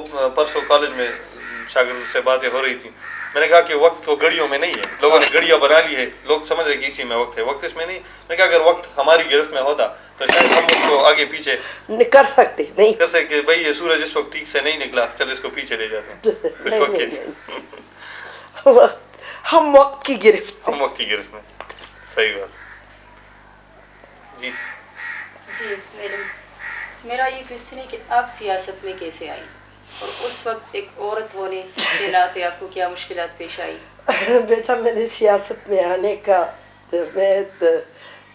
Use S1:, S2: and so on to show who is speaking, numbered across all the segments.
S1: परसों कॉलेज में शागिर्द से बातें हो रही थी, मैंने कहा कि वक्त तो घड़ियों में नहीं है, लोगों ने घड़ियां बना ली है, लोग समझ रहे कि इसी में वक्त है, वक्त इसमें नहीं। मैंने कहा अगर वक्त हमारी गिरफ्त में होता तो शायद हम उसको आगे पीछे
S2: कर सकते नहीं
S1: कर सकते, भाई ये सूरज इस वक्त ठीक से नहीं निकला, चलो इसको पीछे ले जाते हैं कुछ वक्त के लिए।
S2: हम वक्त की गिरफ्त
S1: में। सही बात जी।
S3: जी मैडम, मेरा ये क्वेश्चन है कि आप सियासत में कैसे आई और उस वक्त एक औरत होने के नाते आपको क्या मुश्किलात पेश आई?
S2: बेटा, मैंने सियासत में आने का मैं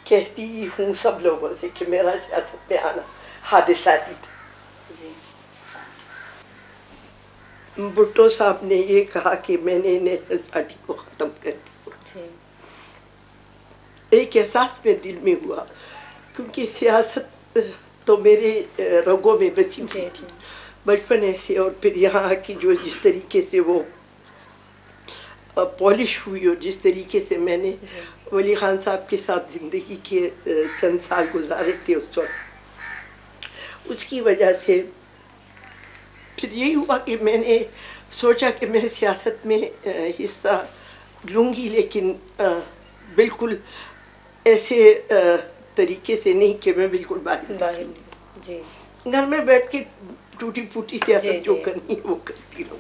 S2: कहती हूँ सब लोगों से कि मेरा सियासत में आना हादिसाती था।
S3: जी।
S2: भुट्टो साहब ने ये कहा कि मैंने नेशनल पार्टी को ख़त्म कर दिया। एक एहसास में दिल में हुआ, क्योंकि सियासत तो मेरे रगों में बची हुई थी बचपन से, और फिर यहाँ की जो जिस तरीके से वो पॉलिश हुई और जिस तरीके से मैंने वली खान साहब के साथ ज़िंदगी के चंद साल गुजारे थे उस वक्त, उसकी वजह से फिर यही हुआ कि मैंने सोचा कि मैं सियासत में हिस्सा लूँगी, लेकिन बिल्कुल ऐसे तरीके से नहीं कि मैं बिल्कुल बाहर
S3: जी
S2: घर में बैठ के टूटी फूटी सियासत जो करनी है वो करती रहूँ।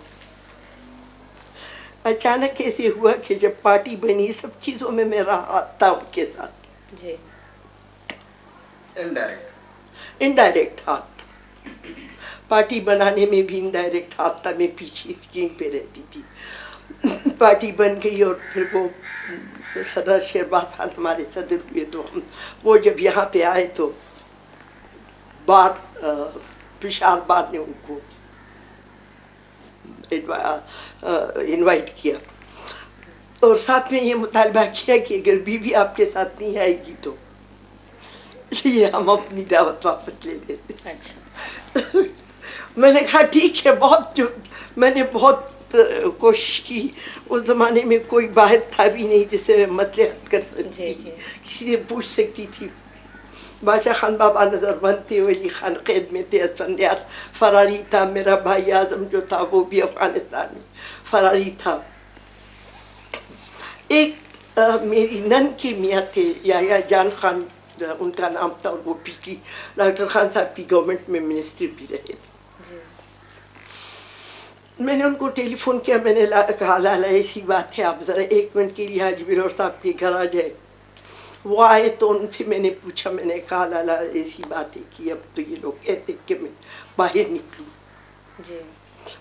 S2: अचानक ऐसे हुआ कि जब पार्टी बनी, सब चीज़ों में मेरा हाथ था उनके साथ।
S3: जी।
S2: इनडायरेक्ट हाथ था, पार्टी बनाने में भी इनडायरेक्ट हाथ था, मैं पीछे स्क्रीन पे रहती थी। पार्टी बन गई और फिर वो सदर शेरबाज खान हमारे सदर हुए, तो हम वो जब यहाँ पे आए तो पिशार बार ने उनको इनवाइट किया और साथ में ये मुतालबा किया कि अगर बीवी आपके साथ नहीं आएगी तो इसलिए हम अपनी दावत वापस ले लेते।
S3: अच्छा।
S2: मैंने कहा ठीक है, मैंने बहुत कोशिश की। उस ज़माने में कोई बाहर था भी नहीं जिससे मैं मसलहत कर सकती, किसी से पूछ सकती थी। बादशाह खान बाबा नज़रबंद थे, वली खान कैद में थे, संध्यार फरारी था, मेरा भाई आज़म जो था वो भी अफगानिस्तान में फरारी था। एक मेरी नन के मियाँ थे, या जान खान उनका नाम था, और वो पिछली डॉक्टर खान साहब की गवर्नमेंट में मिनिस्टर भी रहे थे। मैंने उनको टेलीफोन किया, मैंने कहा लाला ऐसी बात है, आप ज़रा 1 मिनट के लिए हाजी बिलोर साहब के घर आ जाए। वो आए तो उनसे मैंने पूछा, मैंने कहा लाला ऐसी बात है कि अब तो ये लोग कहते कि मैं बाहर निकलूँ।
S3: जी।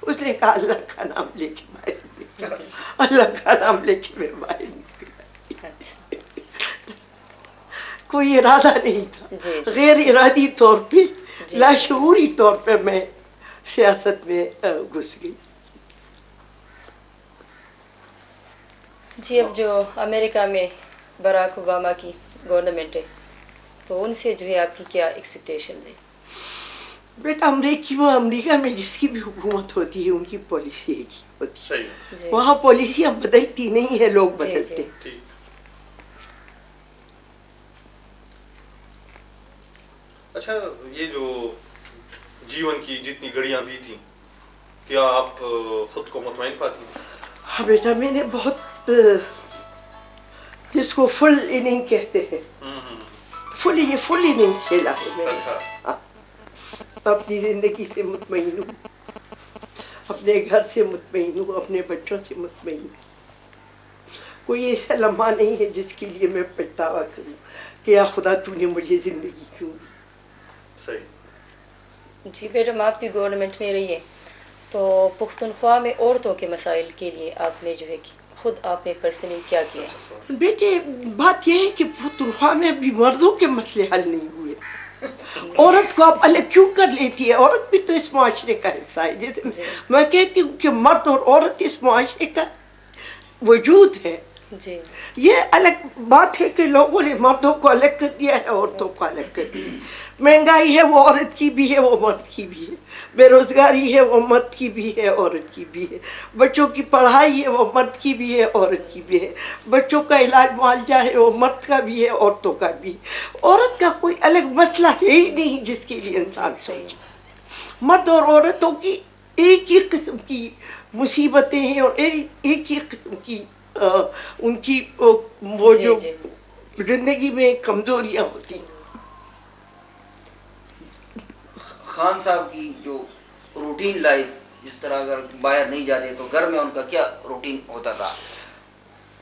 S2: उसने कहा अल्लाह का नाम लेके बाहर निकला, अल्लाह का नाम लेके मैं बाहर निकला। कोई इरादा नहीं था, गैर इरादी तौर पे, लाशऊरी तौर पे मैं सियासत में घुस गई।
S3: जी, अब जो अमेरिका में बराक ओबामा की गवर्नमेंट है तो उनसे जो है आपकी क्या एक्सपेक्टेशन है?
S2: बेटा, अमेरिका में जिसकी भी हुकूमत होती है उनकी पॉलिसी एक ही होती है, वहाँ पॉलिसियाँ बदलती नहीं है, लोग बदलते।
S1: अच्छा, ये जो जीवन की जितनी घड़ियाँ बीती, क्या आप खुद को मुतमईन पाती?
S2: हाँ बेटा, मैंने बहुत जिसको फुल इनिंग कहते हैं, फुल इनिंग खेला है मैंने। अच्छा। अपनी ज़िंदगी से मुतमईन हूँ, अपने घर से मुतमईन हूँ, अपने बच्चों से मुतमईन हूँ। कोई ऐसा लम्हा नहीं है जिसके लिए मैं पछतावा करूँ कि या खुदा तूने मुझे ज़िंदगी क्यों दी।
S1: सही।
S3: जी मैडम, आप भी गवर्नमेंट में रही है तो पुख्तनख्वा में औरतों के मसाइल के लिए आपने जो है कि खुद आपने पर्सनली क्या किया?
S2: बेटे, बात यह है कि पुख्तनख्वा में भी मर्दों के मसले हल नहीं हुए। औरत को आप अलग क्यों कर लेती है? औरत भी तो इस मुआशरे का हिस्सा है। जैसे मैं कहती हूँ कि मर्द और औरत इस मुआशरे का वजूद है।
S3: जी।
S2: ये अलग बात है कि लोगों ने मर्दों को अलग कर दिया है, औरतों को अलग कर दिया है। महंगाई है वो औरत की भी है, वो मर्द की भी है। बेरोजगारी है वो मर्द की भी है, औरत की भी है। बच्चों की पढ़ाई है वो मर्द की भी है, औरत की भी है। बच्चों का इलाज मुआवजा है वो मर्द का भी है, औरतों का भी है। औरत का कोई अलग मसला है ही नहीं जिसके लिए इंसान सोचे। मर्द और औरतों की एक ही किस्म की मुसीबतें हैं और एक ही किस्म की उनकी वो
S3: जी,
S2: जो
S3: जी।
S2: जिंदगी में कमजोरियां होती हैं।
S4: खान साहब की जो रूटीन लाइफ, जिस तरह अगर बाहर नहीं जाते तो घर में उनका क्या रूटीन होता था?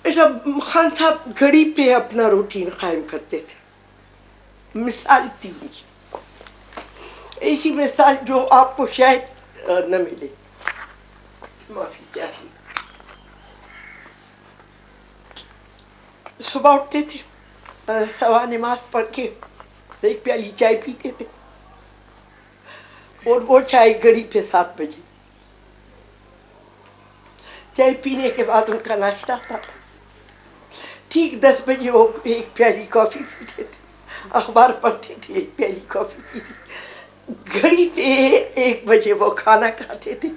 S2: बेटा, खान साहब घड़ी पे अपना रूटीन कायम करते थे। मिसाल थी उनकी, ऐसी मिसाल जो आपको शायद न मिले। माफी चाहिए। सुबह उठते थे, सवा नमाज पढ़ के एक प्याली चाय पीते थे और वो चाय घड़ी पे 7 बजे। चाय पीने के बाद उनका नाश्ता आता था। ठीक 10 बजे वो एक प्याली कॉफ़ी पीते थे, अखबार पढ़ते थे, एक प्याली कॉफ़ी पीते। घड़ी पे 1 बजे वो खाना खाते थे।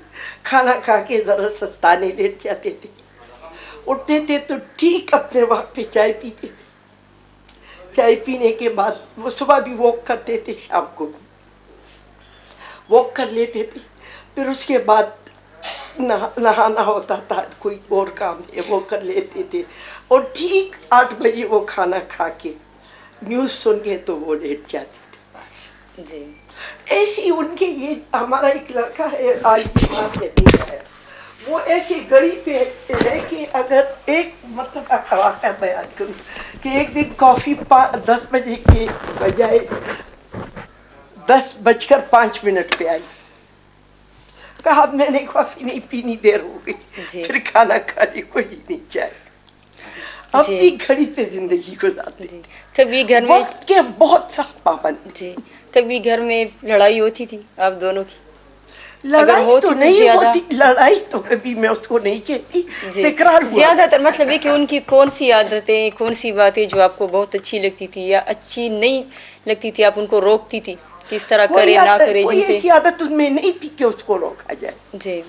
S2: खाना खा के ज़रा सस्ताने लेट जाते थे। उठते थे तो ठीक अपने वक्त पे चाय पीते थे। चाय पीने के बाद वो सुबह भी वॉक करते थे, शाम को भी वॉक कर लेते थे। फिर उसके बाद नहाना होता था, कोई और काम है वो कर लेते थे और ठीक 8 बजे वो खाना खा के न्यूज़ सुन के तो वो लेट जाते थे।
S3: जी।
S2: ऐसी उनके, ये हमारा एक लड़का है आज बीमार है, नहीं आया, वो ऐसी घड़ी पे है कि अगर एक मतलब का वाक़या बयान करूँ कि एक दिन कॉफ़ी 10 बजे के बजाय 10:05 पे आई। कहा मैंने कॉफ़ी नहीं पीनी, देर हो गई, फिर खाना खाने को ही नहीं चाहिए। अपनी घड़ी पे जिंदगी गुजारते।
S3: कभी घर में
S2: वक्त के बहुत सख्त पाबंद।
S3: जी, कभी घर में लड़ाई होती थी आप दोनों की?
S2: लड़ाई
S3: होती
S2: तो
S3: थी
S2: नहीं
S3: ज्यादा?
S2: होती, लड़ाई तो कभी मैं उसको नहीं कहती, तकरार हुआ।
S3: ज्यादातर मतलब ये कि उनकी कौन सी आदतें, कौन सी बातें जो आपको बहुत अच्छी लगती थी या अच्छी नहीं लगती थी, आप उनको रोकती थी किस तरह करे ना करे?
S2: कोई
S3: जिनके
S2: ऐसी आदत उनमें नहीं थी कि उसको रोका जाए।
S3: जी,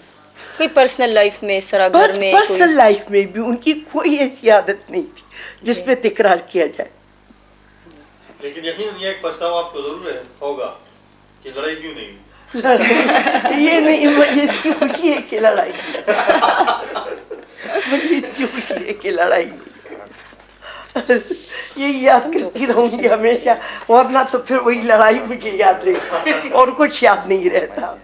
S3: कोई पर्सनल लाइफ में इस तरह घर में
S2: पर्सनल लाइफ में भी उनकी कोई ऐसी आदत नहीं थी जिसपे तकरार किया जाए।
S1: लेकिन यकीनन ये एक पछतावा आपको जरूर होगा कि लड़ाई क्यों नहीं हुई।
S2: ये नहीं, मुझे इसकी खुशी है कि लड़ाई मुझे इसकी खुशी है कि लड़ाई ये याद करती रहूंगी हमेशा, वरना तो फिर वही लड़ाई मुझे याद रहेगी और कुछ याद नहीं रहता।